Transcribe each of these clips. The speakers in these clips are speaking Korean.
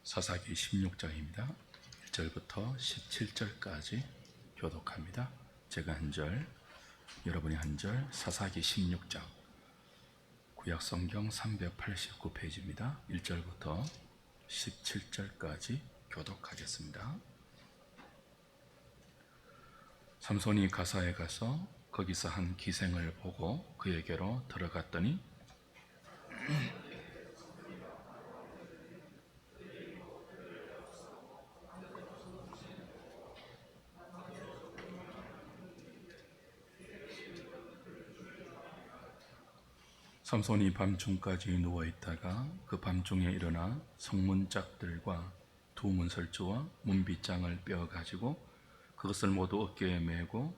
사사기 16장입니다. 1절부터 17절까지 교독합니다. 제가 한 절, 여러분이 한 절. 사사기 16장 구약성경 389페이지입니다. 1절부터 17절까지 교독하겠습니다. 삼손이 가사에 가서 거기서 한 기생을 보고 그에게로 들어갔더니 삼손이 밤중까지 누워있다가 그 밤중에 일어나 성문짝들과 두 문설주와 문빗장을 빼어가지고 그것을 모두 어깨에 메고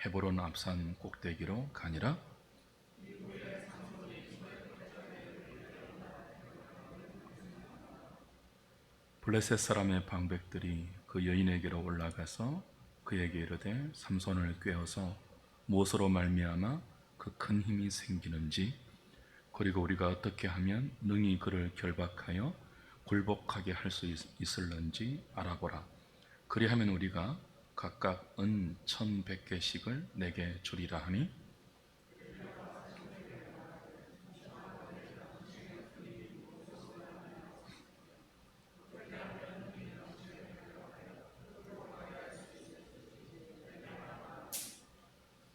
헤브론 앞산 꼭대기로 가니라. 블레셋 사람의 방백들이 그 여인에게로 올라가서 그에게 이르되 삼손을 꾀어서 무엇으로 말미암아 그 큰 힘이 생기는지, 그리고 우리가 어떻게 하면 능히 그를 결박하여 굴복하게 할 수 있을는지 알아보라. 그리하면 우리가 각각 은 1,100개씩을 내게 주리라 하니,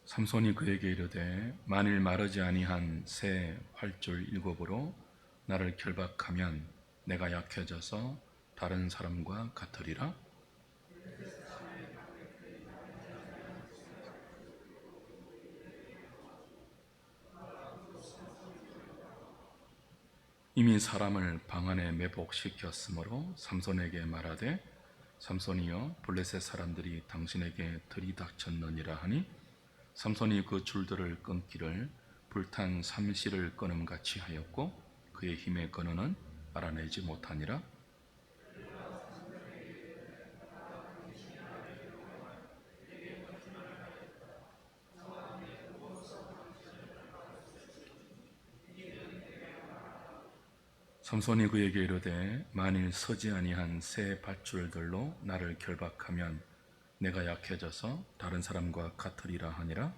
삼손이 그에게 이르되 만일 마르지 아니한 새 활줄 7으로 나를 결박하면 내가 약해져서 다른 사람과 같으리라. 이미 사람을 방 안에 매복시켰으므로 삼손에게 말하되 삼손이여, 블레셋 사람들이 당신에게 들이닥쳤느니라 하니, 삼손이 그 줄들을 끊기를 불탄 삼시를 끊음같이 하였고 그의 힘의 근원은 알아내지 못하니라. 삼손이 그에게 이르되 만일 서지 아니한 새 밧줄들로 나를 결박하면 내가 약해져서 다른 사람과 같으리라 하니라.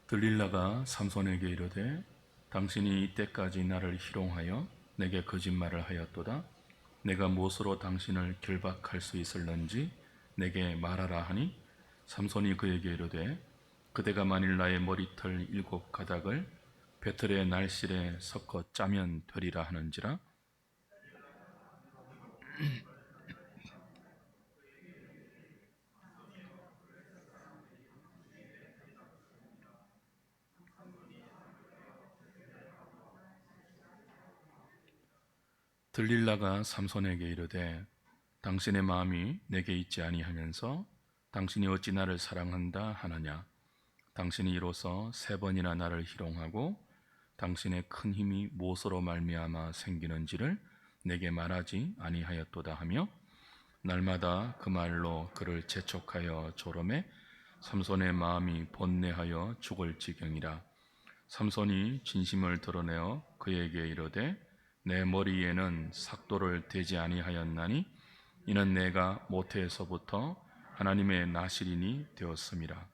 들릴라가 삼손에게 이르되 당신이 이때까지 나를 희롱하여 내게 거짓말을 하였도다. 내가 무엇으로 당신을 결박할 수 있을는지 내게 말하라 하니, 삼손이 그에게 이르되 그대가 만일 나의 머리털 7가닥을 배틀의 날실에 섞어 짜면 되리라 하는지라. 들릴라가 삼손에게 이르되 당신의 마음이 내게 있지 아니하면서 당신이 어찌 나를 사랑한다 하느냐. 당신이 이로써 3번이나 나를 희롱하고 당신의 큰 힘이 무엇으로 말미암아 생기는지를 내게 말하지 아니하였도다 하며 날마다 그 말로 그를 재촉하여 조름에 삼손의 마음이 번뇌하여 죽을 지경이라. 삼손이 진심을 드러내어 그에게 이르되 내 머리에는 삭도를 대지 아니하였나니 이는 내가 모태에서부터 하나님의 나실인이 되었음이라.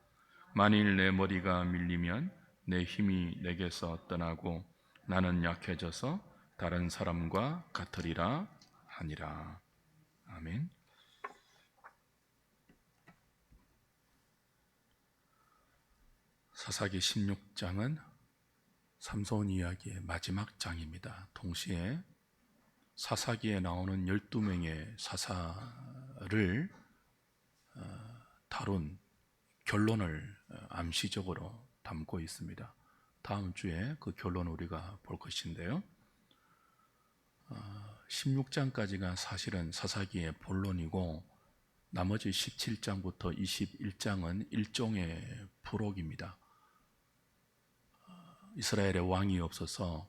만일 내 머리가 밀리면 내 힘이 내게서 떠나고 나는 약해져서 다른 사람과 같으리라 하니라. 아멘. 사사기 16장은 삼손 이야기의 마지막 장입니다. 동시에 사사기에 나오는 12명의 사사를 다룬 결론을 암시적으로 담고 있습니다. 다음 주에 그 결론을 우리가 볼 것인데요. 16장까지가 사실은 사사기의 본론이고 나머지 17장부터 21장은 일종의 부록입니다. 이스라엘의 왕이 없어서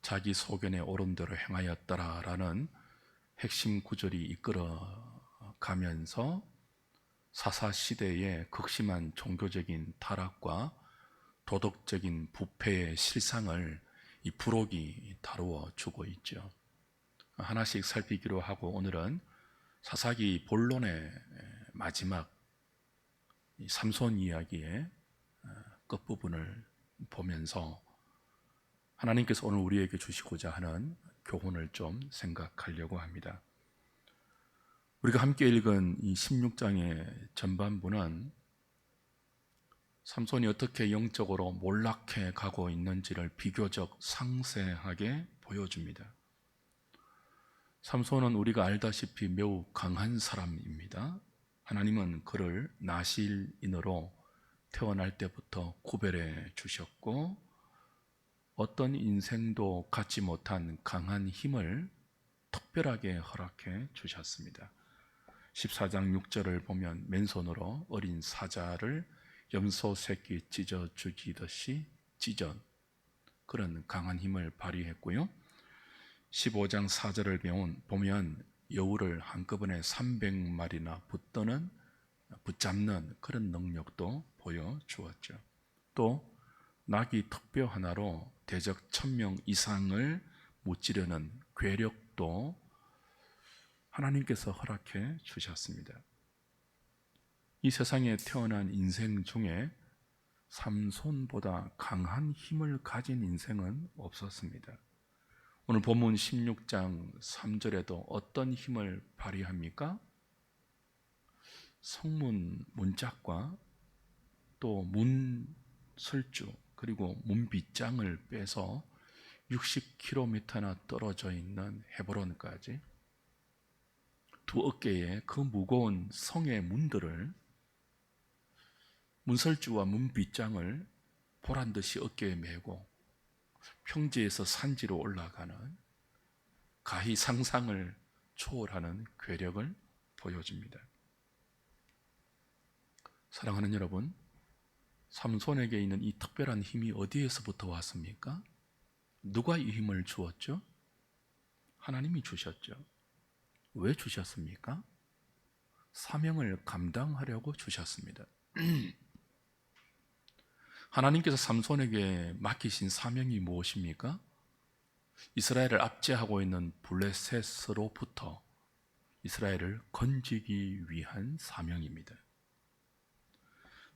자기 소견에 옳은 대로 행하였더라라는 핵심 구절이 이끌어가면서 사사시대의 극심한 종교적인 타락과 도덕적인 부패의 실상을 이 부록이 다루어 주고 있죠. 하나씩 살피기로 하고 오늘은 사사기 본론의 마지막 삼손 이야기의 끝부분을 보면서 하나님께서 오늘 우리에게 주시고자 하는 교훈을 좀 생각하려고 합니다. 우리가 함께 읽은 이 16장의 전반부는 삼손이 어떻게 영적으로 몰락해 가고 있는지를 비교적 상세하게 보여줍니다. 삼손은 우리가 알다시피 매우 강한 사람입니다. 하나님은 그를 나실인으로 태어날 때부터 구별해 주셨고 어떤 인생도 갖지 못한 강한 힘을 특별하게 허락해 주셨습니다. 14장 6절을 보면 맨손으로 어린 사자를 염소 새끼 찢어 죽이듯이 찢어 그런 강한 힘을 발휘했고요. 15장 4절을 보면 여우를 한꺼번에 300마리나 붙잡는 그런 능력도 보여주었죠. 또 낙이 턱뼈 하나로 대적 1000명 이상을 무찌르는 괴력도 하나님께서 허락해 주셨습니다. 이 세상에 태어난 인생 중에 삼손보다 강한 힘을 가진 인생은 없었습니다. 오늘 본문 16장 3절에도 어떤 힘을 발휘합니까? 성문 문짝과 또 문설주 그리고 문빗장을 빼서 60km나 떨어져 있는 헤브론까지 두 어깨에 그 무거운 성의 문들을 문설주와 문빗장을 보란듯이 어깨에 메고 평지에서 산지로 올라가는 가히 상상을 초월하는 괴력을 보여줍니다. 사랑하는 여러분, 삼손에게 있는 이 특별한 힘이 어디에서부터 왔습니까? 누가 이 힘을 주었죠? 하나님이 주셨죠. 왜 주셨습니까? 사명을 감당하려고 주셨습니다. 하나님께서 삼손에게 맡기신 사명이 무엇입니까? 이스라엘을 압제하고 있는 블레셋으로부터 이스라엘을 건지기 위한 사명입니다.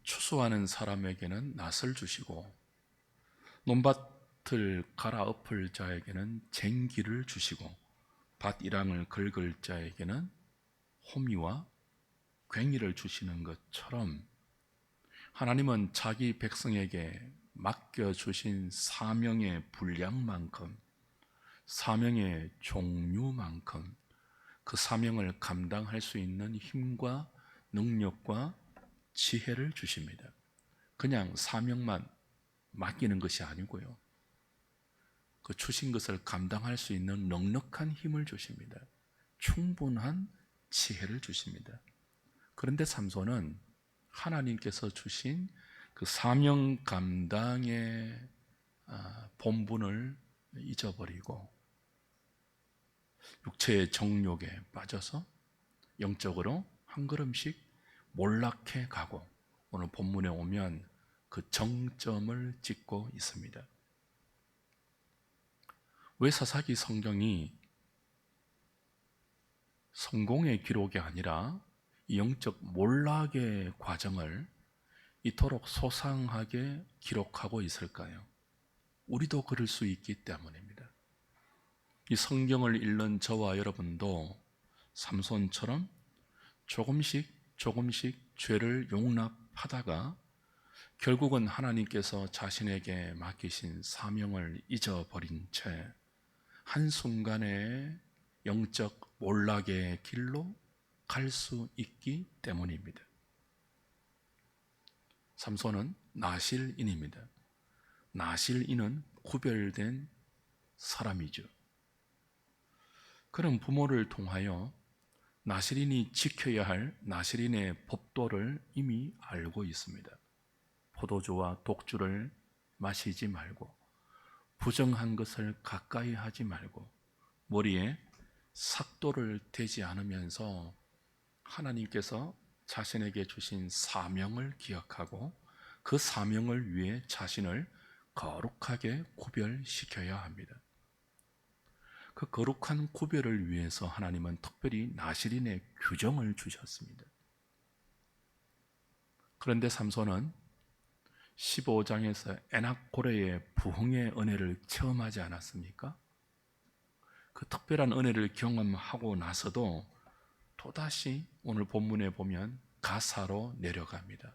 추수하는 사람에게는 낫을 주시고 논밭을 갈아엎을 자에게는 쟁기를 주시고 밭 이랑을 긁을 자에게는 호미와 괭이를 주시는 것처럼 하나님은 자기 백성에게 맡겨주신 사명의 분량만큼 사명의 종류만큼 그 사명을 감당할 수 있는 힘과 능력과 지혜를 주십니다. 그냥 사명만 맡기는 것이 아니고요. 그 주신 것을 감당할 수 있는 넉넉한 힘을 주십니다. 충분한 지혜를 주십니다. 그런데 삼손은 하나님께서 주신 그 사명 감당의 본분을 잊어버리고 육체의 정욕에 빠져서 영적으로 한 걸음씩 몰락해 가고 오늘 본문에 오면 그 정점을 찍고 있습니다. 왜 사사기 성경이 성공의 기록이 아니라 영적 몰락의 과정을 이토록 소상하게 기록하고 있을까요? 우리도 그럴 수 있기 때문입니다. 이 성경을 읽는 저와 여러분도 삼손처럼 조금씩 죄를 용납하다가 결국은 하나님께서 자신에게 맡기신 사명을 잊어버린 채 한순간에 영적 몰락의 길로 갈 수 있기 때문입니다. 삼손은 나실인입니다. 나실인은 구별된 사람이죠. 그런 부모를 통하여 나실인이 지켜야 할 나실인의 법도를 이미 알고 있습니다. 포도주와 독주를 마시지 말고 부정한 것을 가까이 하지 말고 머리에 삭도를 대지 않으면서 하나님께서 자신에게 주신 사명을 기억하고 그 사명을 위해 자신을 거룩하게 구별시켜야 합니다. 그 거룩한 구별을 위해서 하나님은 특별히 나실인의 규정을 주셨습니다. 그런데 삼손은 15장에서 에낙고레의 부흥의 은혜를 체험하지 않았습니까? 그 특별한 은혜를 경험하고 나서도 또다시 오늘 본문에 보면 가사로 내려갑니다.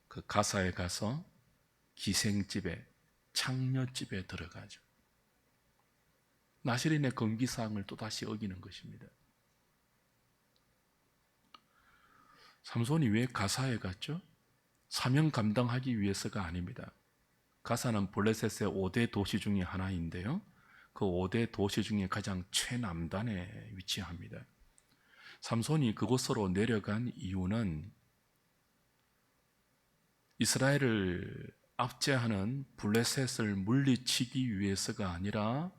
그 가사에 가서 기생집에, 창녀집에 들어가죠. 나실인의 금기사항을 또다시 어기는 것입니다. 삼손이 왜 가사에 갔죠? 사명 감당하기 위해서가 아닙니다. 가사는 블레셋의 5대 도시 중에 하나인데요. 그 5대 도시 중에 가장 최남단에 위치합니다. 삼손이 그곳으로 내려간 이유는 이스라엘을 압제하는 블레셋을 물리치기 위해서가 아니라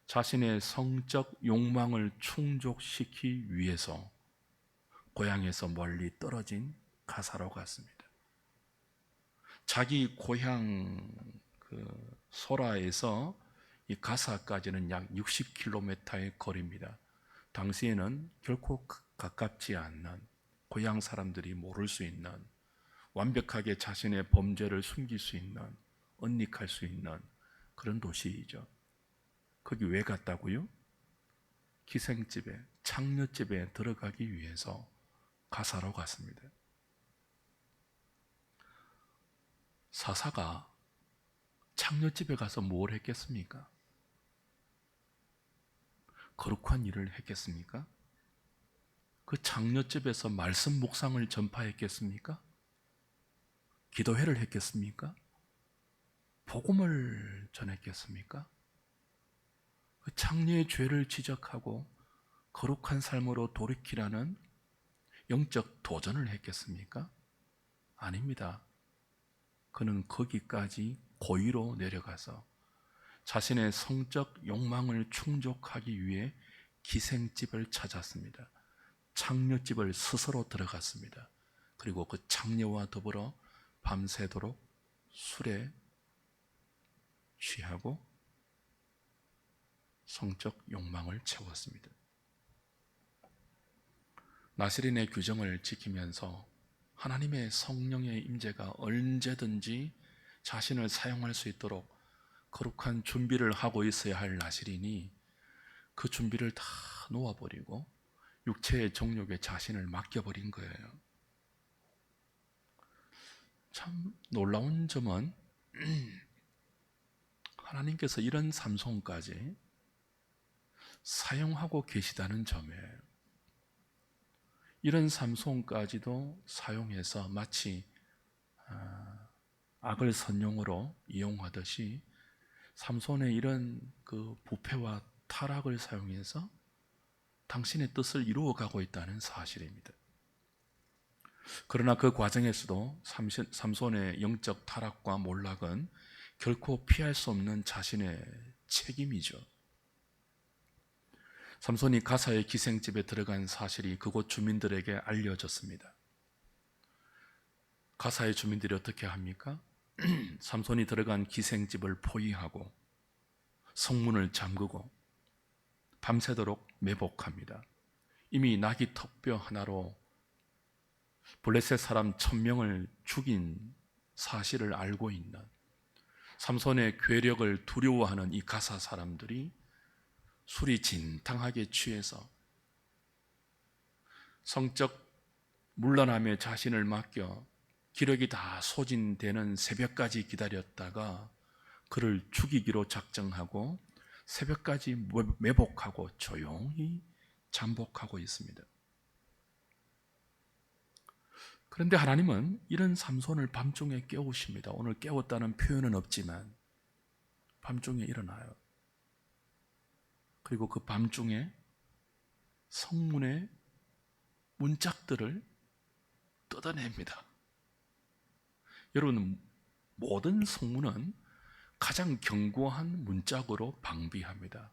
자신의 성적 욕망을 충족시키기 위해서 고향에서 멀리 떨어진 가사로 갔습니다. 자기 고향 소라에서 이 가사까지는 약 60km의 거리입니다. 당시에는 결코 가깝지 않는, 고향 사람들이 모를 수 있는, 완벽하게 자신의 범죄를 숨길 수 있는, 은닉할 수 있는 그런 도시이죠. 거기 왜 갔다고요? 기생집에, 창녀집에 들어가기 위해서 가사로 갔습니다. 사사가 창녀집에 가서 뭘 했겠습니까? 거룩한 일을 했겠습니까? 그 창녀집에서 말씀 묵상을 전파했겠습니까? 기도회를 했겠습니까? 복음을 전했겠습니까? 그 창녀의 죄를 지적하고 거룩한 삶으로 돌이키라는 영적 도전을 했겠습니까? 아닙니다. 그는 거기까지 고의로 내려가서 자신의 성적 욕망을 충족하기 위해 기생집을 찾았습니다. 창녀집을 스스로 들어갔습니다. 그리고 그 창녀와 더불어 밤새도록 술에 취하고 성적 욕망을 채웠습니다. 나실인의 규정을 지키면서 하나님의 성령의 임재가 언제든지 자신을 사용할 수 있도록 거룩한 준비를 하고 있어야 할 나실인이 그 준비를 다 놓아버리고 육체의 정욕에 자신을 맡겨버린 거예요. 참 놀라운 점은 하나님께서 이런 삼손까지 사용하고 계시다는 점이에요. 이런 삼손까지도 사용해서 마치 악을 선용으로 이용하듯이 삼손의 이런 그 부패와 타락을 사용해서 당신의 뜻을 이루어가고 있다는 사실입니다. 그러나 그 과정에서도 삼손의 영적 타락과 몰락은 결코 피할 수 없는 자신의 책임이죠. 삼손이 가사의 기생집에 들어간 사실이 그곳 주민들에게 알려졌습니다. 가사의 주민들이 어떻게 합니까? 삼손이 들어간 기생집을 포위하고 성문을 잠그고 밤새도록 매복합니다. 이미 나귀 턱뼈 하나로 블레셋 사람 1000명을 죽인 사실을 알고 있는, 삼손의 괴력을 두려워하는 이 가사 사람들이 술이 진탕하게 취해서 성적 문란함에 자신을 맡겨 기력이 다 소진되는 새벽까지 기다렸다가 그를 죽이기로 작정하고 새벽까지 매복하고 조용히 잠복하고 있습니다. 그런데 하나님은 이런 삼손을 밤중에 깨우십니다. 오늘 깨웠다는 표현은 없지만 밤중에 일어나요. 그리고 그 밤중에 성문의 문짝들을 뜯어냅니다. 여러분, 모든 성문은 가장 견고한 문짝으로 방비합니다.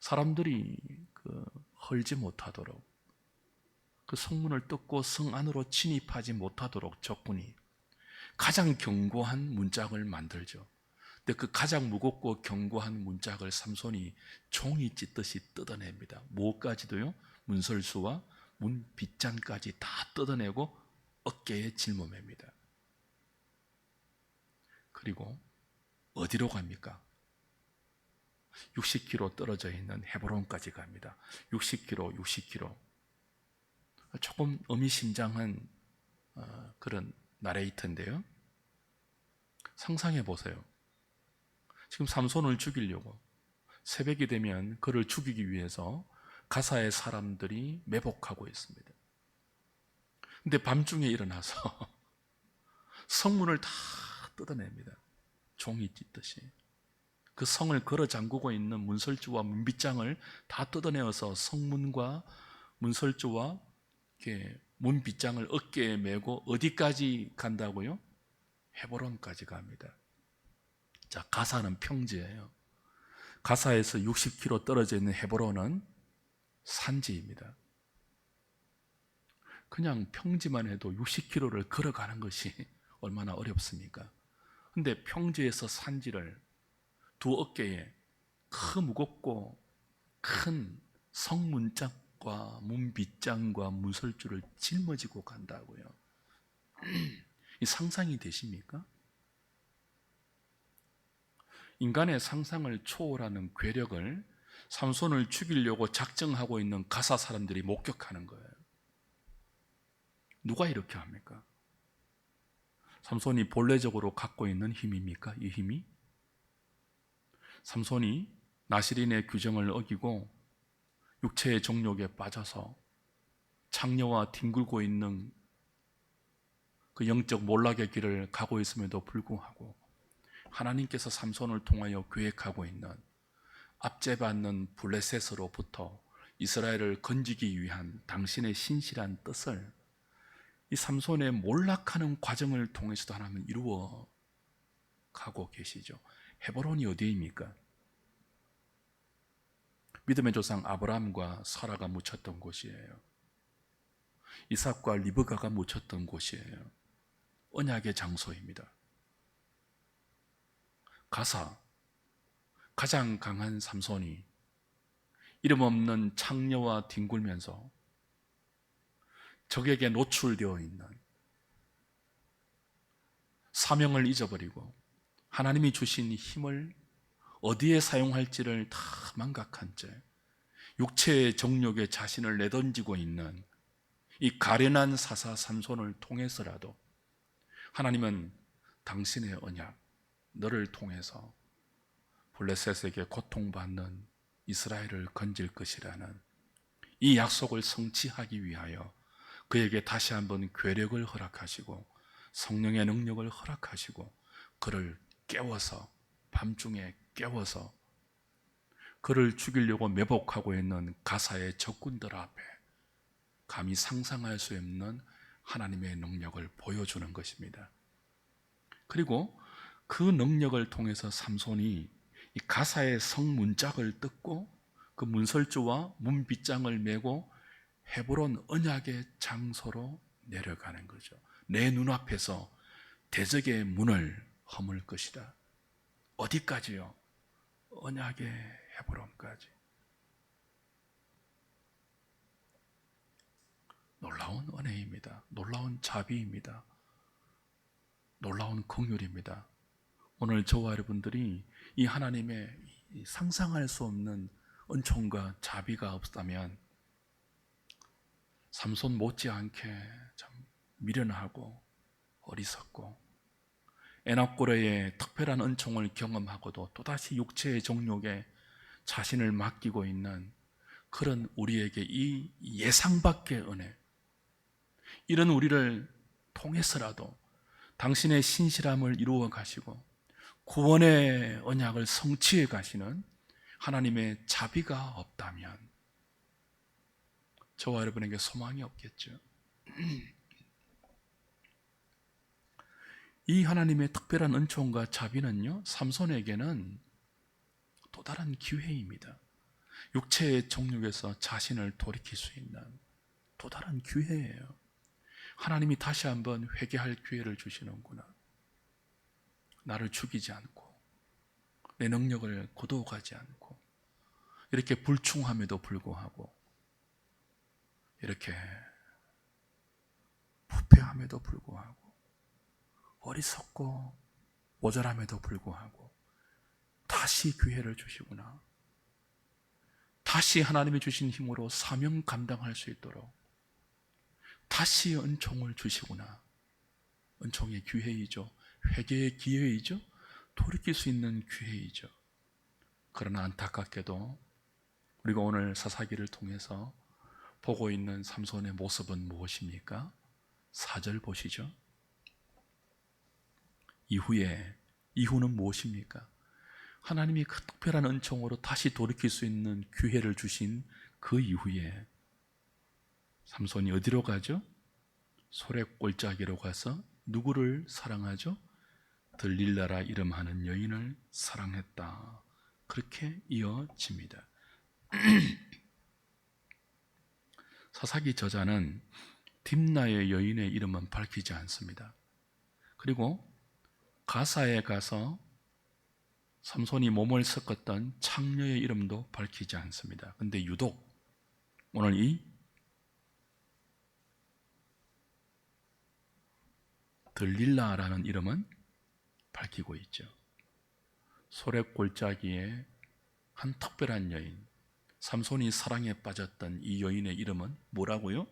사람들이 헐지 못하도록, 그 성문을 뜯고 성 안으로 진입하지 못하도록 적군이 가장 견고한 문짝을 만들죠. 근데 그 가장 무겁고 견고한 문짝을 삼손이 종이 찢듯이 뜯어냅니다. 뭐까지도요? 문설수와 문 빗잔까지 다 뜯어내고 어깨에 짊어맵니다. 그리고 어디로 갑니까? 60km 떨어져 있는 헤브론까지 갑니다. 60km. 조금 의미심장한 그런 나레이터인데요. 상상해 보세요. 지금 삼손을 죽이려고 새벽이 되면 그를 죽이기 위해서 가사의 사람들이 매복하고 있습니다. 근데 밤중에 일어나서 성문을 다 뜯어냅니다. 종이 찢듯이. 그 성을 걸어 잠그고 있는 문설주와 문빗장을 다 뜯어내어서 성문과 문설주와 문빗장을 어깨에 메고 어디까지 간다고요? 헤브론까지 갑니다. 자, 가사는 평지예요. 가사에서 60km 떨어져 있는 헤브론은 산지입니다. 그냥 평지만 해도 60km를 걸어가는 것이 얼마나 어렵습니까? 근데 평지에서 산지를 두 어깨에 무겁고 큰 성문짝과 문빗장과 문설주를 짊어지고 간다고요. 이 상상이 되십니까? 인간의 상상을 초월하는 괴력을 삼손을 죽이려고 작정하고 있는 가사 사람들이 목격하는 거예요. 누가 이렇게 합니까? 삼손이 본래적으로 갖고 있는 힘입니까? 이 힘이? 삼손이 나시린의 규정을 어기고 육체의 정욕에 빠져서 창녀와 뒹굴고 있는 그 영적 몰락의 길을 가고 있음에도 불구하고 하나님께서 삼손을 통하여 계획하고 있는 압제받는 블레셋으로부터 이스라엘을 건지기 위한 당신의 신실한 뜻을 이 삼손의 몰락하는 과정을 통해서도 하나님은 이루어 가고 계시죠. 헤브론이 어디입니까? 믿음의 조상 아브라함과 사라가 묻혔던 곳이에요. 이삭과 리브가가 묻혔던 곳이에요. 언약의 장소입니다. 가사, 가장 강한 삼손이 이름 없는 창녀와 뒹굴면서 적에게 노출되어 있는 사명을 잊어버리고 하나님이 주신 힘을 어디에 사용할지를 다 망각한 채 육체의 정욕에 자신을 내던지고 있는 이 가련한 사사 삼손을 통해서라도 하나님은 당신의 언약, 너를 통해서 블레셋에게 고통받는 이스라엘을 건질 것이라는 이 약속을 성취하기 위하여 그에게 다시 한번 괴력을 허락하시고 성령의 능력을 허락하시고 그를 깨워서 밤중에 깨워서 그를 죽이려고 매복하고 있는 가사의 적군들 앞에 감히 상상할 수 없는 하나님의 능력을 보여주는 것입니다. 그리고 그 능력을 통해서 삼손이 이 가사의 성문짝을 뜯고 그 문설주와 문빗장을 메고 헤브론 언약의 장소로 내려가는 거죠. 내 눈앞에서 대적의 문을 허물 것이다. 어디까지요? 언약의 헤브론까지. 놀라운 은혜입니다. 놀라운 자비입니다. 놀라운 긍휼입니다. 오늘 저와 여러분들이 이 하나님의 상상할 수 없는 은총과 자비가 없다면 삼손 못지않게 참 미련하고 어리석고 에나꼬레의 특별한 은총을 경험하고도 또다시 육체의 정욕에 자신을 맡기고 있는 그런 우리에게 이 예상밖의 은혜, 이런 우리를 통해서라도 당신의 신실함을 이루어 가시고 구원의 언약을 성취해 가시는 하나님의 자비가 없다면 저와 여러분에게 소망이 없겠죠. 이 하나님의 특별한 은총과 자비는요, 삼손에게는 또 다른 기회입니다. 육체의 정욕에서 자신을 돌이킬 수 있는 또 다른 기회예요. 하나님이 다시 한번 회개할 기회를 주시는구나. 나를 죽이지 않고 내 능력을 거두어가지 않고 이렇게 불충함에도 불구하고 이렇게 부패함에도 불구하고 어리석고 모자람에도 불구하고 다시 기회를 주시구나. 다시 하나님이 주신 힘으로 사명 감당할 수 있도록 다시 은총을 주시구나. 은총의 기회이죠. 회개의 기회이죠. 돌이킬 수 있는 기회이죠. 그러나 안타깝게도 우리가 오늘 사사기를 통해서 보고 있는 삼손의 모습은 무엇입니까? 4절 보시죠. 이후는 무엇입니까? 하나님이 그 특별한 은총으로 다시 돌이킬 수 있는 기회를 주신 그 이후에 삼손이 어디로 가죠? 소래골짜기로 가서 누구를 사랑하죠? 들릴라라 이름하는 여인을 사랑했다. 그렇게 이어집니다. 사사기 저자는 딥나의 여인의 이름은 밝히지 않습니다. 그리고 가사에 가서 삼손이 몸을 섞었던 창녀의 이름도 밝히지 않습니다. 근데 유독 오늘 이 들릴라라는 이름은 밝히고 있죠. 소래골짜기에 한 특별한 여인, 삼손이 사랑에 빠졌던 이 여인의 이름은 뭐라고요?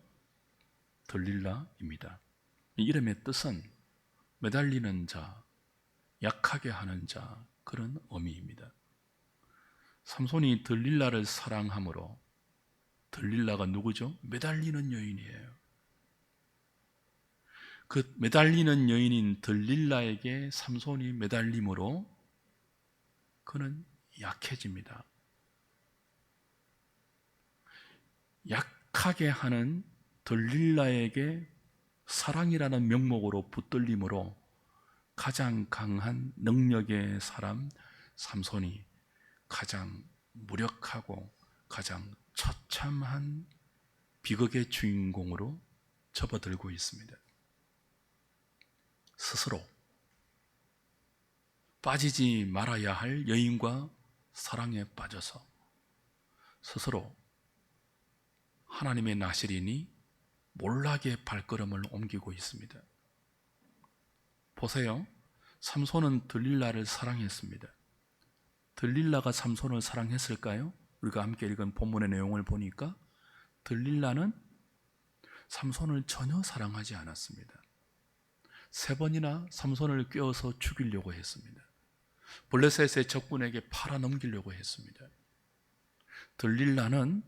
들릴라입니다. 이 이름의 뜻은 매달리는 자, 약하게 하는 자, 그런 의미입니다. 삼손이 들릴라를 사랑함으로 들릴라가 누구죠? 매달리는 여인이에요. 그 매달리는 여인인 들릴라에게 삼손이 매달림으로 그는 약해집니다. 약하게 하는 들릴라에게 사랑이라는 명목으로 붙들림으로 가장 강한 능력의 사람 삼손이 가장 무력하고 가장 처참한 비극의 주인공으로 접어들고 있습니다. 스스로 빠지지 말아야 할 여인과 사랑에 빠져서 스스로 하나님의 나시린이 몰락의 발걸음을 옮기고 있습니다. 보세요. 삼손은 들릴라를 사랑했습니다. 들릴라가 삼손을 사랑했을까요? 우리가 함께 읽은 본문의 내용을 보니까 들릴라는 삼손을 전혀 사랑하지 않았습니다. 3번이나 삼손을 꿰어서 죽이려고 했습니다. 블레셋의 적군에게 팔아넘기려고 했습니다. 들릴라는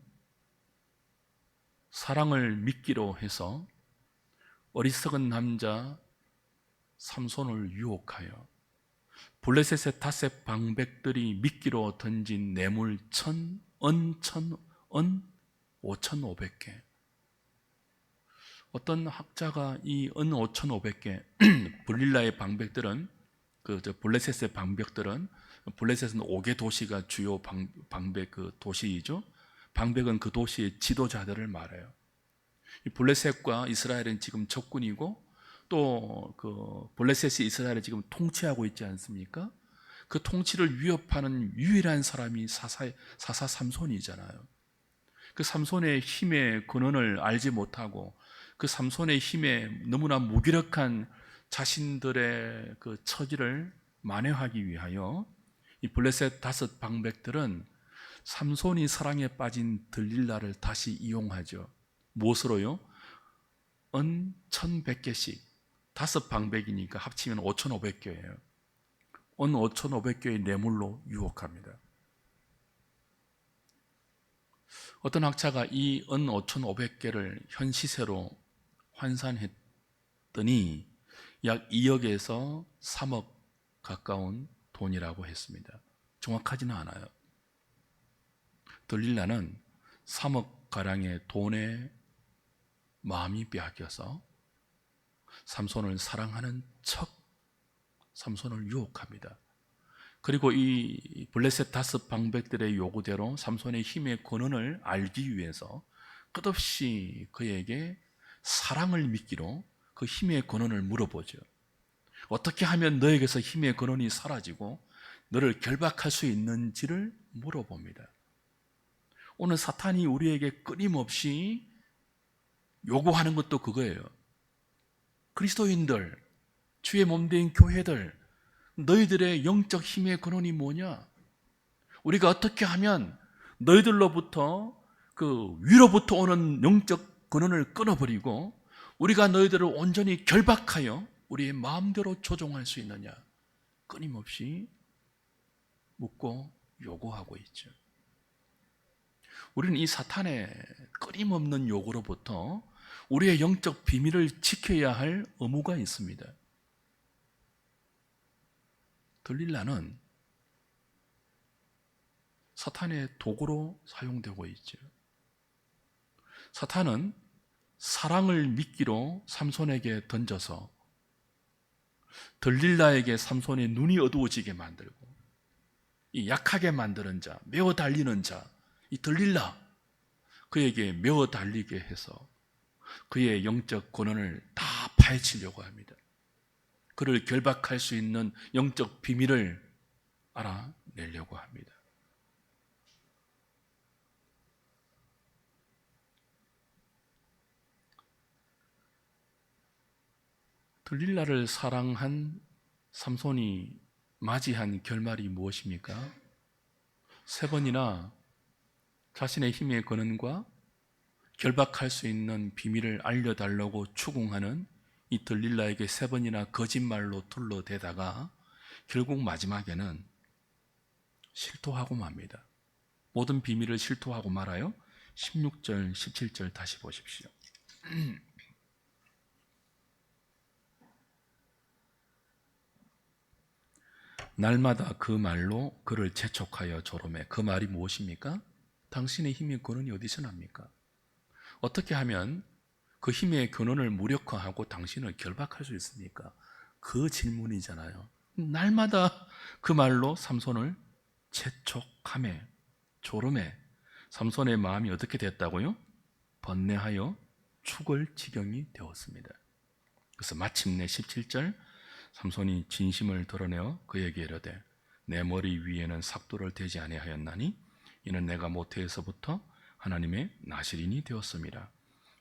사랑을 미끼로 해서 어리석은 남자 삼손을 유혹하여 블레셋의 닷새 방백들이 미끼로 던진 뇌물 5,500개. 어떤 학자가 이 은 5,500개 블릴라의 방백들은 블레셋의 방백들은 블레셋은 5개 도시가 주요 방백 그 도시이죠. 방백은 그 도시의 지도자들을 말해요. 이 블레셋과 이스라엘은 지금 적군이고 또 그 블레셋이 이스라엘을 지금 통치하고 있지 않습니까? 그 통치를 위협하는 유일한 사람이 사사 삼손이잖아요. 그 삼손의 힘의 근원을 알지 못하고 그 삼손의 힘에 너무나 무기력한 자신들의 그 처지를 만회하기 위하여 이 블레셋 5 방백들은 삼손이 사랑에 빠진 들릴라를 다시 이용하죠. 무엇으로요? 은 1,100개씩 5 방백이니까 합치면 5,500개예요. 은 5,500개의 뇌물로 유혹합니다. 어떤 학자가 이 은 5,500개를 현 시세로 환산했더니 약 2억에서 3억 가까운 돈이라고 했습니다. 정확하지는 않아요. 들릴라는 3억 가량의 돈에 마음이 빼앗겨서 삼손을 사랑하는 척 삼손을 유혹합니다. 그리고 이 블레셋 다섯 방백들의 요구대로 삼손의 힘의 근원을 알기 위해서 끝없이 그에게 사랑을 믿기로 그 힘의 근원을 물어보죠. 어떻게 하면 너에게서 힘의 근원이 사라지고 너를 결박할 수 있는지를 물어봅니다. 오늘 사탄이 우리에게 끊임없이 요구하는 것도 그거예요. 그리스도인들, 주의 몸된 교회들, 너희들의 영적 힘의 근원이 뭐냐? 우리가 어떻게 하면 너희들로부터 그 위로부터 오는 영적 근원을 끊어버리고 우리가 너희들을 온전히 결박하여 우리의 마음대로 조종할 수 있느냐? 끊임없이 묻고 요구하고 있죠. 우리는 이 사탄의 끊임없는 요구로부터 우리의 영적 비밀을 지켜야 할 의무가 있습니다. 들릴라는 사탄의 도구로 사용되고 있죠. 사탄은 사랑을 미끼로 삼손에게 던져서 들릴라에게 삼손의 눈이 어두워지게 만들고 이 약하게 만드는 자, 메어 달리는 자, 이 들릴라 그에게 메어 달리게 해서 그의 영적 권한을 다 파헤치려고 합니다. 그를 결박할 수 있는 영적 비밀을 알아내려고 합니다. 들릴라를 사랑한 삼손이 맞이한 결말이 무엇입니까? 3번이나 자신의 힘의 근원과 결박할 수 있는 비밀을 알려달라고 추궁하는 이 들릴라에게 3번이나 거짓말로 둘러대다가 결국 마지막에는 실토하고 맙니다. 모든 비밀을 실토하고 말아요. 16절, 17절 다시 보십시오. 날마다 그 말로 그를 재촉하여 조롱해. 그 말이 무엇입니까? 당신의 힘의 근원이 어디서 납니까? 어떻게 하면 그 힘의 근원을 무력화하고 당신을 결박할 수 있습니까? 그 질문이잖아요. 날마다 그 말로 삼손을 재촉하며 조롱해. 삼손의 마음이 어떻게 됐다고요? 번뇌하여 죽을 지경이 되었습니다. 그래서 마침내 17절 삼손이 진심을 드러내어 그에게 이르되 내 머리 위에는 삭도를 대지 아니하였나니 이는 내가 모태에서부터 하나님의 나실인이 되었습니다.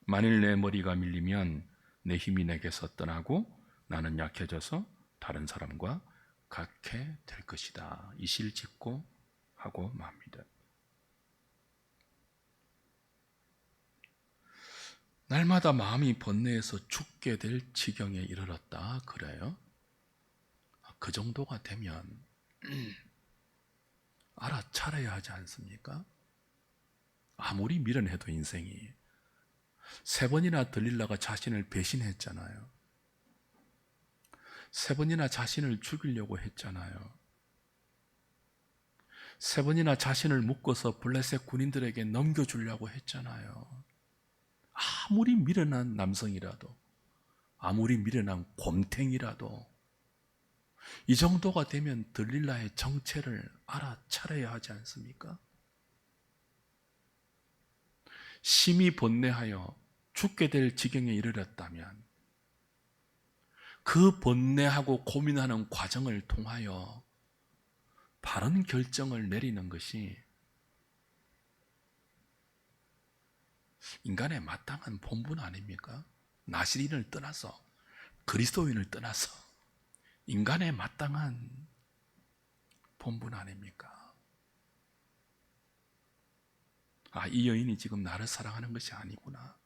만일 내 머리가 밀리면 내 힘이 내게서 떠나고 나는 약해져서 다른 사람과 같게 될 것이다. 이실 짓고 하고 맙니다. 날마다 마음이 번뇌해서 죽게 될 지경에 이르렀다. 그래요? 그 정도가 되면 알아차려야 하지 않습니까? 아무리 미련해도 인생이 3번이나 들릴라가 자신을 배신했잖아요. 3번이나 자신을 죽이려고 했잖아요. 3번이나 자신을 묶어서 블레셋 군인들에게 넘겨주려고 했잖아요. 아무리 미련한 남성이라도, 아무리 미련한 곰탱이라도 이 정도가 되면 들릴라의 정체를 알아차려야 하지 않습니까? 심히 번뇌하여 죽게 될 지경에 이르렀다면 그 번뇌하고 고민하는 과정을 통하여 바른 결정을 내리는 것이 인간의 마땅한 본분 아닙니까? 나실인을 떠나서 그리스도인을 떠나서 인간의 마땅한 본분 아닙니까? 이 여인이 지금 나를 사랑하는 것이 아니구나.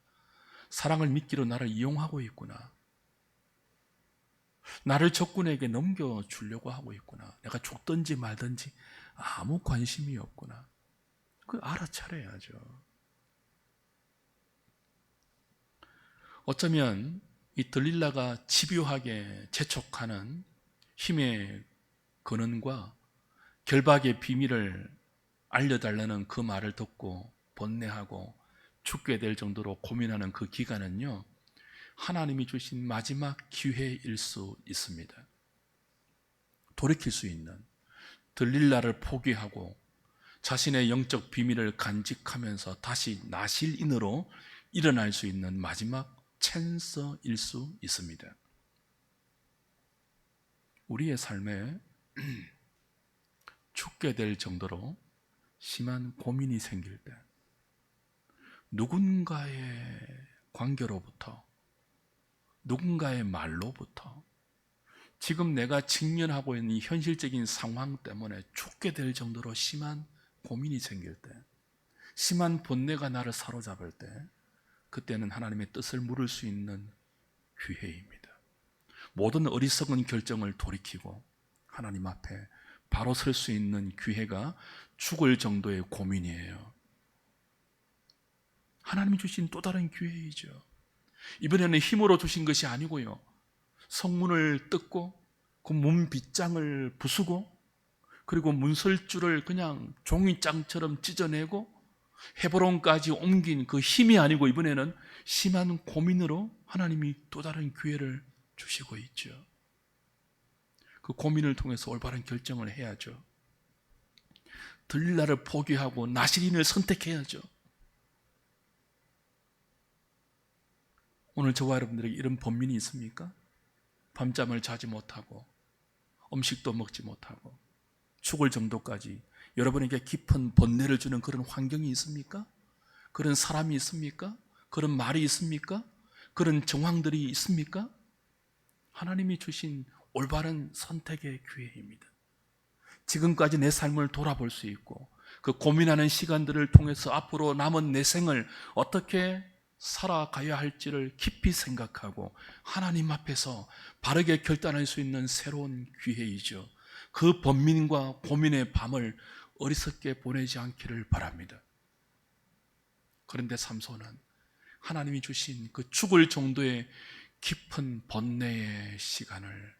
사랑을 미끼로 나를 이용하고 있구나. 나를 적군에게 넘겨주려고 하고 있구나. 내가 죽든지 말든지 아무 관심이 없구나. 그걸 알아차려야죠. 어쩌면 이 들릴라가 집요하게 재촉하는 힘의 근원과 결박의 비밀을 알려달라는 그 말을 듣고 번뇌하고 죽게 될 정도로 고민하는 그 기간은요, 하나님이 주신 마지막 기회일 수 있습니다. 돌이킬 수 있는, 들릴라를 포기하고 자신의 영적 비밀을 간직하면서 다시 나실인으로 일어날 수 있는 마지막 찬스일 수 있습니다. 우리의 삶에 죽게 될 정도로 심한 고민이 생길 때, 누군가의 관계로부터, 누군가의 말로부터, 지금 내가 직면하고 있는 이 현실적인 상황 때문에 죽게 될 정도로 심한 고민이 생길 때, 심한 번뇌가 나를 사로잡을 때, 그때는 하나님의 뜻을 물을 수 있는 기회입니다. 모든 어리석은 결정을 돌이키고 하나님 앞에 바로 설 수 있는 기회가 죽을 정도의 고민이에요. 하나님이 주신 또 다른 기회이죠. 이번에는 힘으로 주신 것이 아니고요, 성문을 뜯고 그 문 빗장을 부수고 그리고 문설주를 그냥 종이장처럼 찢어내고 헤브론까지 옮긴 그 힘이 아니고, 이번에는 심한 고민으로 하나님이 또 다른 기회를 주시고 있죠. 그 고민을 통해서 올바른 결정을 해야죠. 들릴라를 포기하고 나실인을 선택해야죠. 오늘 저와 여러분들에게 이런 번민이 있습니까? 밤잠을 자지 못하고 음식도 먹지 못하고 죽을 정도까지 여러분에게 깊은 번뇌를 주는 그런 환경이 있습니까? 그런 사람이 있습니까? 그런 말이 있습니까? 그런 정황들이 있습니까? 하나님이 주신 올바른 선택의 기회입니다. 지금까지 내 삶을 돌아볼 수 있고 그 고민하는 시간들을 통해서 앞으로 남은 내 생을 어떻게 살아가야 할지를 깊이 생각하고 하나님 앞에서 바르게 결단할 수 있는 새로운 기회이죠. 그 번민과 고민의 밤을 어리석게 보내지 않기를 바랍니다. 그런데 삼손은 하나님이 주신 그 죽을 정도의 깊은 번뇌의 시간을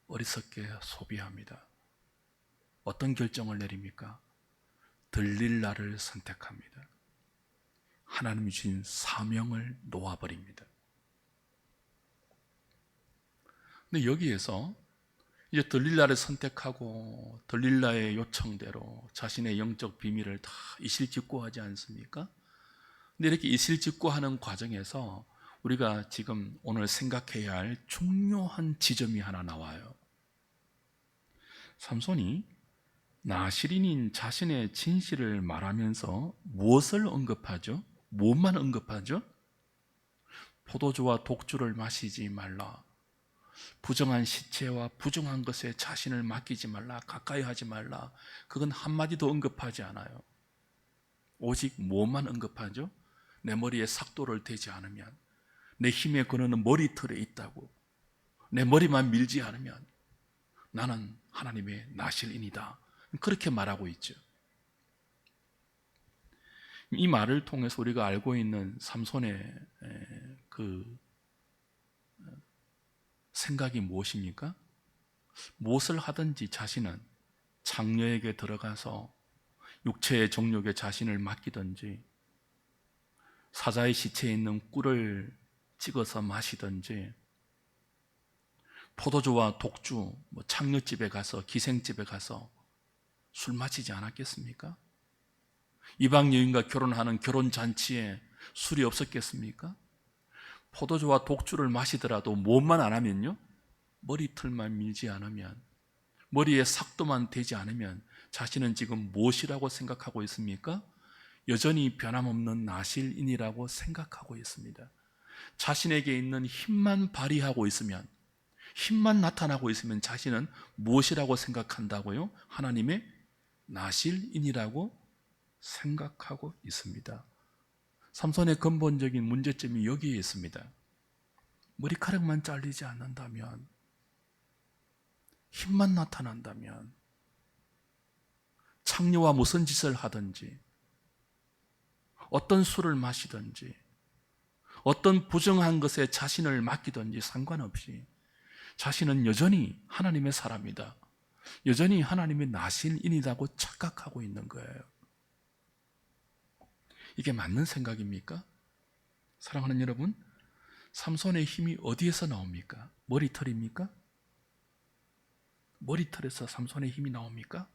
어리석게 소비합니다. 어떤 결정을 내립니까? 들릴라를 선택합니다. 하나님이 주신 사명을 놓아버립니다. 근데 여기에서 이제 들릴라를 선택하고 들릴라의 요청대로 자신의 영적 비밀을 다 이실직고하지 않습니까? 근데 이렇게 이실직고하는 과정에서 우리가 지금 오늘 생각해야 할 중요한 지점이 하나 나와요. 삼손이 나실인인 자신의 진실을 말하면서 무엇을 언급하죠? 무엇만 언급하죠? 포도주와 독주를 마시지 말라, 부정한 시체와 부정한 것에 자신을 맡기지 말라, 가까이 하지 말라, 그건 한마디도 언급하지 않아요. 오직 무엇만 언급하죠? 내 머리에 삭도를 대지 않으면, 내 힘의 근원은 머리털에 있다고, 내 머리만 밀지 않으면 나는 하나님의 나실인이다, 그렇게 말하고 있죠. 이 말을 통해서 우리가 알고 있는 삼손의 그 생각이 무엇입니까? 무엇을 하든지 자신은 장녀에게 들어가서 육체의 정욕에 자신을 맡기든지, 사자의 시체에 있는 꿀을 찍어서 마시든지, 포도주와 독주, 창녀집에 가서, 기생집에 가서 술 마시지 않았겠습니까? 이방 여인과 결혼하는 결혼잔치에 술이 없었겠습니까? 포도주와 독주를 마시더라도 무엇만 안 하면요, 머리털만 밀지 않으면, 머리에 삭도만 대지 않으면 자신은 지금 무엇이라고 생각하고 있습니까? 여전히 변함없는 나실인이라고 생각하고 있습니다. 자신에게 있는 힘만 발휘하고 있으면, 힘만 나타나고 있으면 자신은 무엇이라고 생각한다고요? 하나님의 나실인이라고 생각하고 있습니다. 삼손의 근본적인 문제점이 여기에 있습니다. 머리카락만 잘리지 않는다면, 힘만 나타난다면, 창녀와 무슨 짓을 하든지, 어떤 술을 마시든지, 어떤 부정한 것에 자신을 맡기든지 상관없이 자신은 여전히 하나님의 사람이다, 여전히 하나님의 나실인이라고 착각하고 있는 거예요. 이게 맞는 생각입니까? 사랑하는 여러분, 삼손의 힘이 어디에서 나옵니까? 머리털입니까? 머리털에서 삼손의 힘이 나옵니까?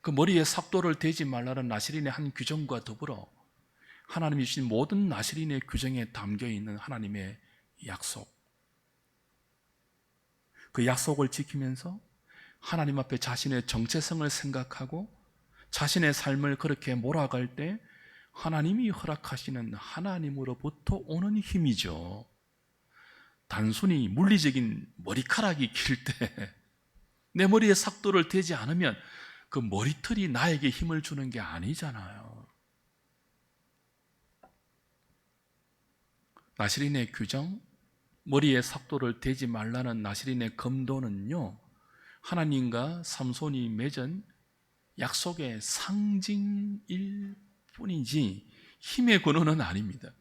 그 머리에 삭도를 대지 말라는 나시린의 한 규정과 더불어 하나님이 주신 모든 나시린의 규정에 담겨 있는 하나님의 약속, 그 약속을 지키면서 하나님 앞에 자신의 정체성을 생각하고 자신의 삶을 그렇게 몰아갈 때 하나님이 허락하시는 하나님으로부터 오는 힘이죠. 단순히 물리적인 머리카락이 길 때 내 머리에 삭도를 대지 않으면 그 머리털이 나에게 힘을 주는 게 아니잖아요. 나시린의 규정, 머리에 삭도를 대지 말라는 나시린의 검도는요, 하나님과 삼손이 맺은 약속의 상징일 뿐이지 힘의 근원은 아닙니다.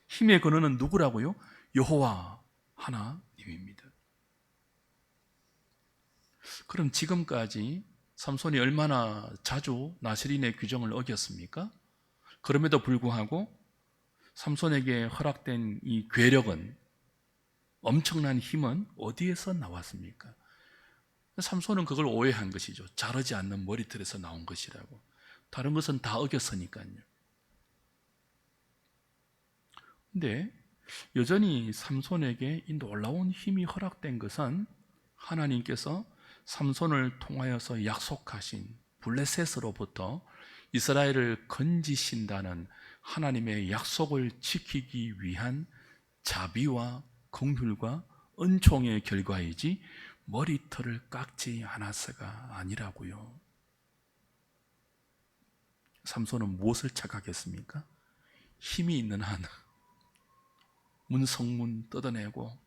힘의 근원은 누구라고요? 여호와 하나님입니다. 그럼 지금까지 삼손이 얼마나 자주 나시린의 규정을 어겼습니까? 그럼에도 불구하고 삼손에게 허락된 이 괴력은, 엄청난 힘은 어디에서 나왔습니까? 삼손은 그걸 오해한 것이죠. 자르지 않는 머리털에서 나온 것이라고. 다른 것은 다 어겼으니까요. 근데 여전히 삼손에게 이 놀라운 힘이 허락된 것은 하나님께서 삼손을 통하여서 약속하신 블레셋으로부터 이스라엘을 건지신다는 하나님의 약속을 지키기 위한 자비와 긍휼과 은총의 결과이지 머리털을 깎지 않았어가 아니라고요. 삼손은 무엇을 착각했습니까? 힘이 있는 한 문성문 뜯어내고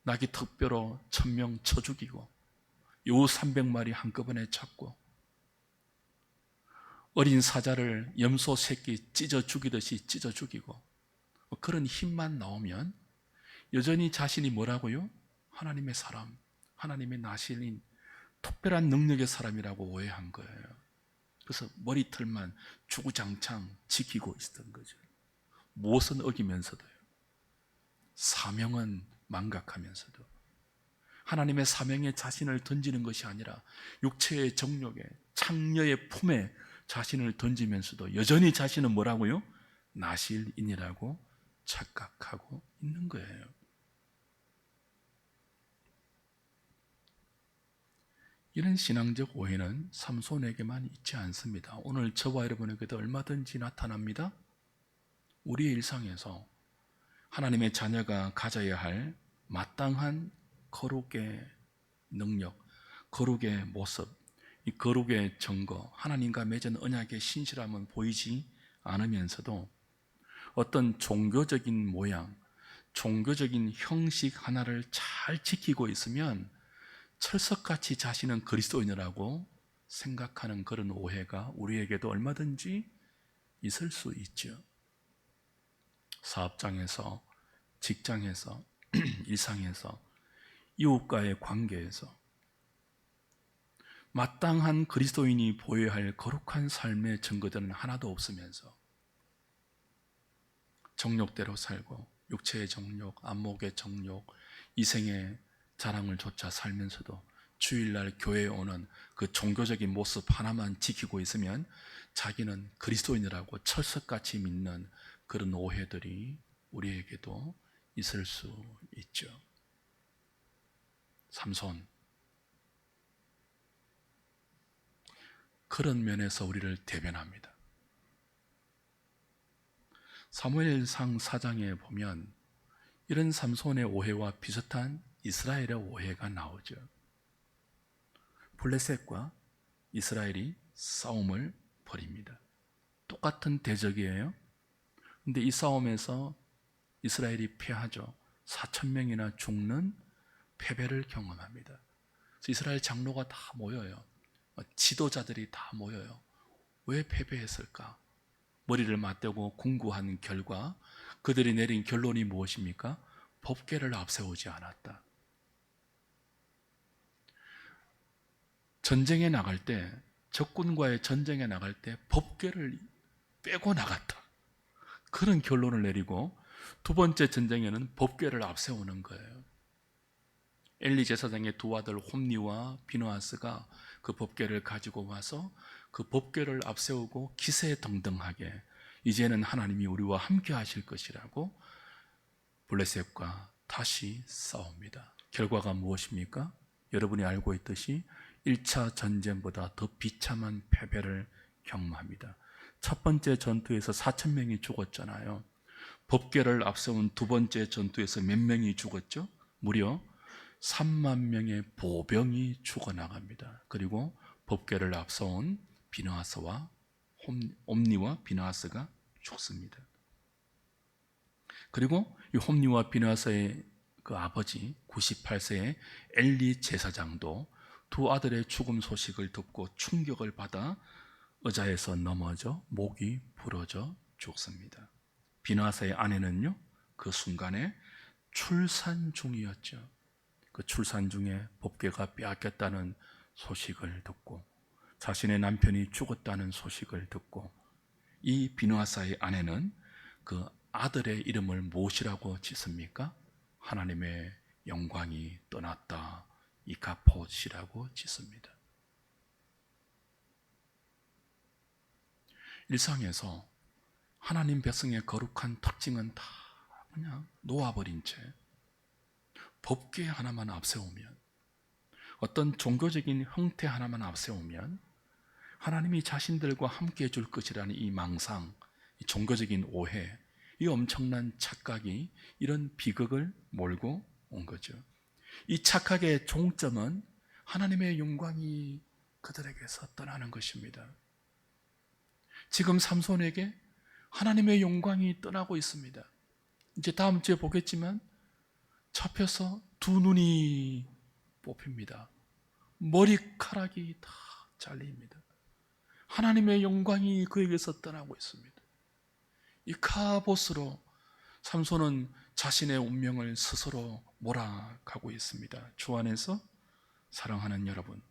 나귀 턱뼈로 1000명 쳐 죽이고 여우 300마리 한꺼번에 잡고 어린 사자를 염소 새끼 찢어 죽이듯이 찢어 죽이고 그런 힘만 나오면 여전히 자신이 뭐라고요? 하나님의 사람, 하나님의 나시린 특별한 능력의 사람이라고 오해한 거예요. 그래서 머리털만 주구장창 지키고 있었던 거죠. 무엇은 어기면서도요. 사명은 망각하면서도 하나님의 사명에 자신을 던지는 것이 아니라 육체의 정욕에 창녀의 품에 자신을 던지면서도 여전히 자신은 뭐라고요? 나실인이라고 착각하고 있는 거예요. 이런 신앙적 오해는 삼손에게만 있지 않습니다. 오늘 저와 여러분에게도 얼마든지 나타납니다. 우리의 일상에서 하나님의 자녀가 가져야 할 마땅한 거룩의 능력, 거룩의 모습, 이 거룩의 증거, 하나님과 맺은 언약의 신실함은 보이지 않으면서도 어떤 종교적인 모양, 종교적인 형식 하나를 잘 지키고 있으면 철석같이 자신은 그리스도인이라고 생각하는 그런 오해가 우리에게도 얼마든지 있을 수 있죠. 사업장에서, 직장에서, 일상에서, 이웃과의 관계에서 마땅한 그리스도인이 보여야 할 거룩한 삶의 증거들은 하나도 없으면서 정욕대로 살고 육체의 정욕, 안목의 정욕, 이생의 자랑을 좇아 살면서도 주일날 교회에 오는 그 종교적인 모습 하나만 지키고 있으면 자기는 그리스도인이라고 철석같이 믿는 그런 오해들이 우리에게도 있을 수 있죠. 삼손, 그런 면에서 우리를 대변합니다. 사무엘상 4장에 보면 이런 삼손의 오해와 비슷한 이스라엘의 오해가 나오죠. 블레셋과 이스라엘이 싸움을 벌입니다. 똑같은 대적이에요. 근데 이 싸움에서 이스라엘이 패하죠. 4,000명이나 죽는 패배를 경험합니다. 그래서 이스라엘 장로가 다 모여요. 지도자들이 다 모여요. 왜 패배했을까? 머리를 맞대고 궁구한 결과 그들이 내린 결론이 무엇입니까? 법궤를 앞세우지 않았다. 전쟁에 나갈 때, 적군과의 전쟁에 나갈 때 법궤를 빼고 나갔다. 그런 결론을 내리고 두 번째 전쟁에는 법궤를 앞세우는 거예요. 엘리 제사장의 두 아들 홈니와 비느하스가 그 법궤를 가지고 와서 그 법궤를 앞세우고 기세등등하게 이제는 하나님이 우리와 함께 하실 것이라고 블레셋과 다시 싸웁니다. 결과가 무엇입니까? 여러분이 알고 있듯이 1차 전쟁보다 더 비참한 패배를 경험합니다. 첫 번째 전투에서 4천 명이 죽었잖아요. 법궤를 앞세운 두 번째 전투에서 몇 명이 죽었죠? 무려 3만 명의 보병이 죽어나갑니다. 그리고 법궤를 앞세운 비느하스와 옴니와 비느하스가 죽습니다. 그리고 이 홈니와 비느하스의 그 아버지 98세의 엘리 제사장도 두 아들의 죽음 소식을 듣고 충격을 받아 의자에서 넘어져 목이 부러져 죽습니다. 비느하스의 아내는요, 그 순간에 출산 중이었죠. 그 출산 중에 법궤가 빼앗겼다는 소식을 듣고 자신의 남편이 죽었다는 소식을 듣고 이 비느하스의 아내는 그 아들의 이름을 무엇이라고 짓습니까? 하나님의 영광이 떠났다, 이카폿이라고 짓습니다. 일상에서 하나님 백성의 거룩한 특징은 다 그냥 놓아버린 채 법궤 하나만 앞세우면, 어떤 종교적인 형태 하나만 앞세우면 하나님이 자신들과 함께 해줄 것이라는 이 망상, 이 종교적인 오해, 이 엄청난 착각이 이런 비극을 몰고 온 거죠. 이 착각의 종점은 하나님의 영광이 그들에게서 떠나는 것입니다. 지금 삼손에게 하나님의 영광이 떠나고 있습니다. 이제 다음 주에 보겠지만 잡혀서 두 눈이 뽑힙니다. 머리카락이 다 잘립니다. 하나님의 영광이 그에게서 떠나고 있습니다. 이 카봇으로 삼손은 자신의 운명을 스스로 몰아가고 있습니다. 주 안에서 사랑하는 여러분,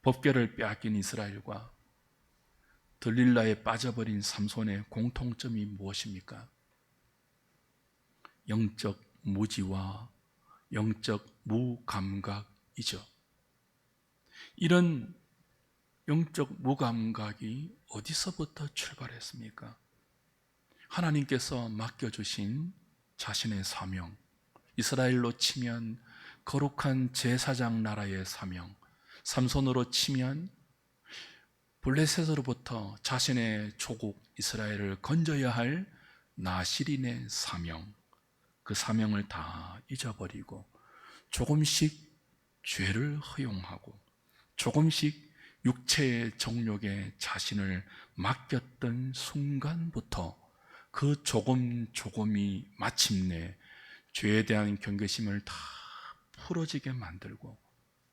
법궤를 빼앗긴 이스라엘과 들릴라에 빠져버린 삼손의 공통점이 무엇입니까? 영적 무지와 영적 무감각이죠. 이런 영적 무감각이 어디서부터 출발했습니까? 하나님께서 맡겨주신 자신의 사명, 이스라엘로 치면 거룩한 제사장 나라의 사명, 삼손으로 치면 블레셋으로부터 자신의 조국 이스라엘을 건져야 할 나시린의 사명, 그 사명을 다 잊어버리고 조금씩 죄를 허용하고 조금씩 육체의 정욕에 자신을 맡겼던 순간부터 그 조금이 마침내 죄에 대한 경계심을 다 풀어지게 만들고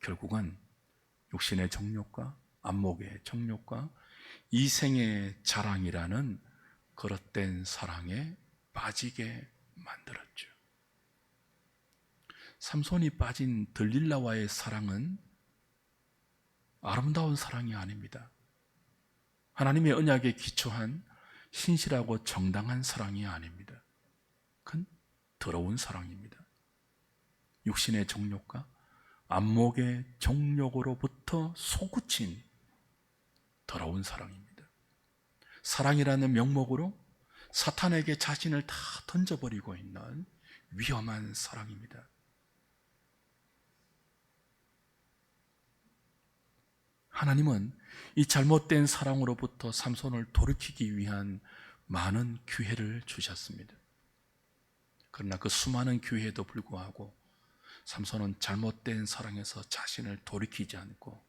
결국은 육신의 정욕과 안목의 정욕과 이생의 자랑이라는 그릇된 사랑에 빠지게 만들었죠. 삼손이 빠진 들릴라와의 사랑은 아름다운 사랑이 아닙니다. 하나님의 언약에 기초한 신실하고 정당한 사랑이 아닙니다. 그건 더러운 사랑입니다. 육신의 정욕과 안목의 정욕으로부터 솟구친 더러운 사랑입니다. 사랑이라는 명목으로 사탄에게 자신을 다 던져버리고 있는 위험한 사랑입니다. 하나님은 이 잘못된 사랑으로부터 삼손을 돌이키기 위한 많은 기회를 주셨습니다. 그러나 그 수많은 기회에도 불구하고 삼손은 잘못된 사랑에서 자신을 돌이키지 않고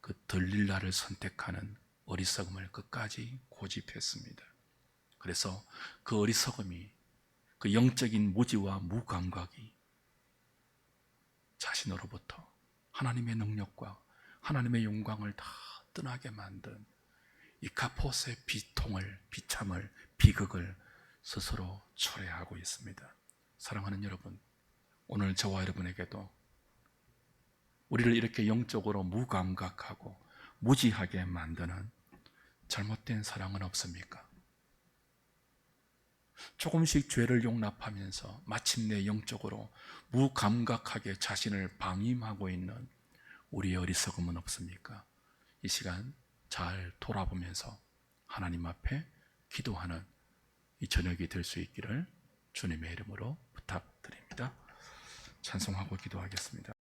그 들릴라를 선택하는 어리석음을 끝까지 고집했습니다. 그래서 그 어리석음이, 그 영적인 무지와 무감각이 자신으로부터 하나님의 능력과 하나님의 영광을 다 떠나게 만든 이카폿의 비참을, 비극을 스스로 초래하고 있습니다. 사랑하는 여러분, 오늘 저와 여러분에게도 우리를 이렇게 영적으로 무감각하고 무지하게 만드는 잘못된 사랑은 없습니까? 조금씩 죄를 용납하면서 마침내 영적으로 무감각하게 자신을 방임하고 있는 우리의 어리석음은 없습니까? 이 시간 잘 돌아보면서 하나님 앞에 기도하는 이 저녁이 될 수 있기를 주님의 이름으로 부탁드립니다. 찬송하고 기도하겠습니다.